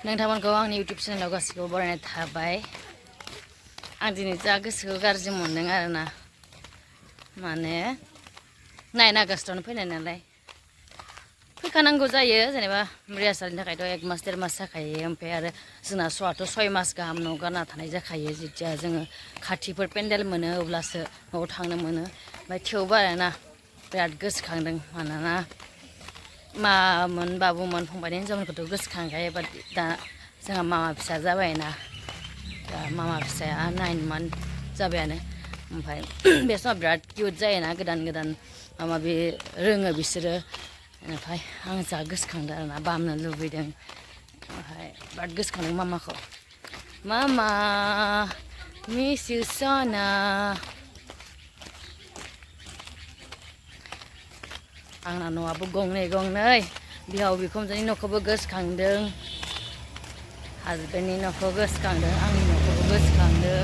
नोंथांमोनखौ आंनि इउटुब चेनेलाव गासैखौबो बरायनाय थाबाय आं दिनै जा गोसोखौ गाज्रि मोनदों आरोना माने 9 आगस्टआवनो फैनाय नालाय फैखानांगौ जायो जेनेबा रिहार्सालनि थाखायथ' 1 मास 1.5 मास जाखायो ओमफ्राय आरो जोंना श'आथ' 6 मास गाहाम न' गारना थानाय जाखायो जेथिया जोङो खाथिफोर पेन्डेल मोनो अब्लासो न'आव थांनो मोनो ओमफ्राय थेवबो आरोना बिराद गोसोखांदों मानोना मामोन बाबुमोन फंबायनि हिन्जावफोरखौथ' गोसोखांखायो बाट दा जोंहा मामा फिसा जाबायना दा मामा फिसाया 9 मान्थ जाबायानो ओमफ्राय बे समाव बिराद किउट जायोना गोदान गोदान माबा माबि रोङो बिसोरो ओमफ्राय आं जा गोसोखांदों आरोना बामनो लुबैदों ओमफ्राय बिराद गोसोखांदों मामाखौ मामा मिस इउ सना आंना न'आबो गंनै बिहाव बिखुनजोनि न'खौबो गोसोखांदों हाजबेन्डनि न'खौ गोसोखांदों आंनि न'खौबो गोसोखांदों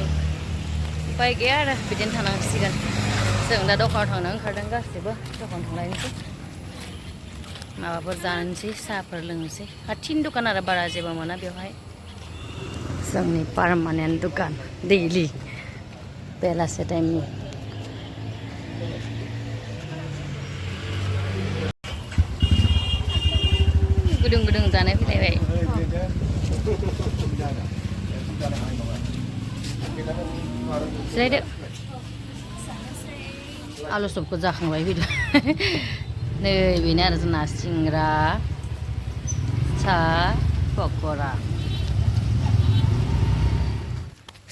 उपाय गैया आरो बिदिनो थानांसिगोन जों दा दखानाव थांनो ओंखारदों गासैबो दखानाव थांलायनोसै माबाफोर जानोसै साहाफोर लोंनोसै खाथिनि दखान आरो बारा जेबो मोना बेवहाय जोंनि पारमानेन्ट दुकान दैलि बेलासे टाइमनि गुदुं गुदुं जानाय फैलायबाय जिरायदो आलु सबखौ जाखांबाय फैदो नै बेनो आरो जोंना सिंग्रा साहा पक'रा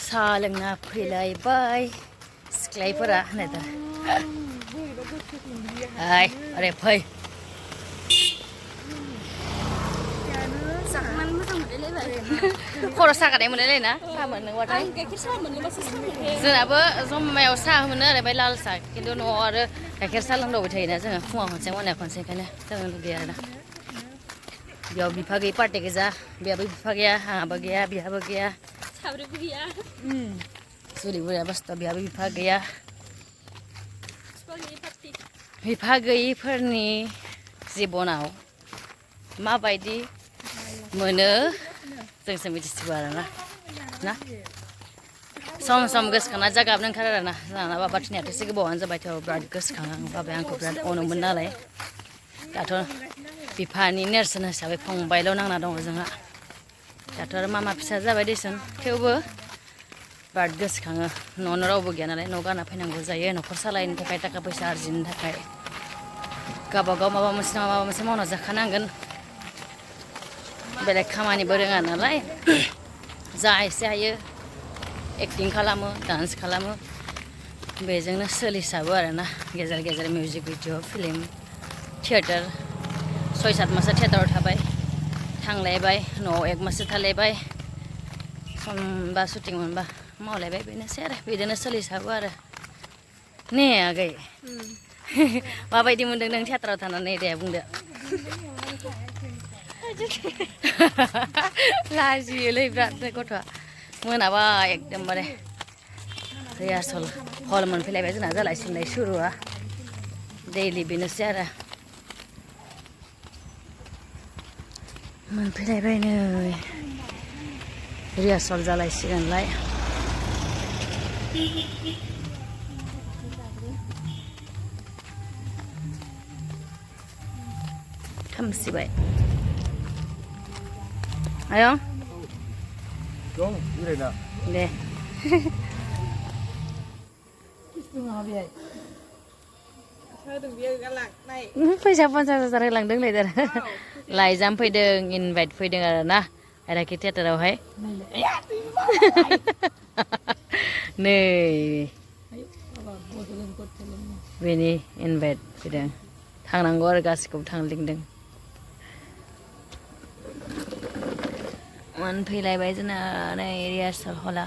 साहा लोंना फैलायबाय सिख्लायफोरा नायदा ओरै फै खर' सागानाय मोनलायलाय ना साहा मोनलोंबाथाय जोंनाबो जमायाव साहा मोनो आरो ओमफ्राय लाल साहा खिन्थु न'आव आरो गाइखेर साहा लोंदावबाय थायोना जोङो फुङाव खनसे मोनायाव खनसे ओंखायनो जोङो लुगैयो आरोना बेयाव बिफा गैयि पार्टि गोजा बेहाबो बिफा गैया आंहाबो गैया बिहाबो गैया साब्रैबो गैया जुरि बुरिया बासथ' बेहाबो बिफा गैया बिफा गैयिफोरनि जिबनाव माबायदि मोनो जोंसो मिथिसिगौ आरोना ना सम सम गोसोखांना जा गाबनो ओंखारो आरोना जोंना बाबा थैनायाथ' एसे गोबावानो जाबाय थेवबो बिराद गोसोखाङो आं बाबाया आंखौ बिराद अनोमोन नालाय दाथ' बिफानि नेरसोन हिसाबै फंबायल' नांना दङ जोंहा दाथ' आरो मामा फिसा जाबाय देसुन थेवबो बिराद गोसोखाङो न'आवनो रावबो गैया नालाय न' गारना फैनांगौ जायो न'खर सालायनो थाखाय थाखा फैसा आरजिनो थाखाय गावबागाव माबा मोनसे नङा माबा मोनसे मावना जाखानांगोन बेलेग खामानिबो रोङा नालाय जा एसे हायो एक्टिं खालामो डान्स खालामो बेजोंनो सोलिसाबो आरोना गेजेर गेजेर मिउजिक भिडिअ फिल्म थियेटार 6-7 माससो थियेटाराव थाबाय थांलायबाय न'आव 1 माससो थालायबाय समबा सुटिं मोनबा मावलायबाय बेनोसै आरो बिदिनो सोलिसाबो आरो ने आगै माबायदि मोनदों नों थियेटाराव थानानै दे बुंदो लाजियोलै बिराद गथ'आ मोनाबाय एकदमबारे रिहार्सल हल मोनफैलायबाय जोंना जालाय सिनलाय सुरुआ दैलि बेनोसै आरो मोनफैलायबाय नै रिहार्सल जालायसिगोनलाय खोमसिबाय आयं दे फैसा 50,000 होलांदोंलै दा लाइजाम फैदों इनभाइट फैदों आरो ना आरोखि थियेटारावहाय नै बेनि इनभाइट फैदों थांनांगौ आरो गासिखौबो थांनो लिंदों मोनफैलायबाय जोंना नै रिहार्सल हला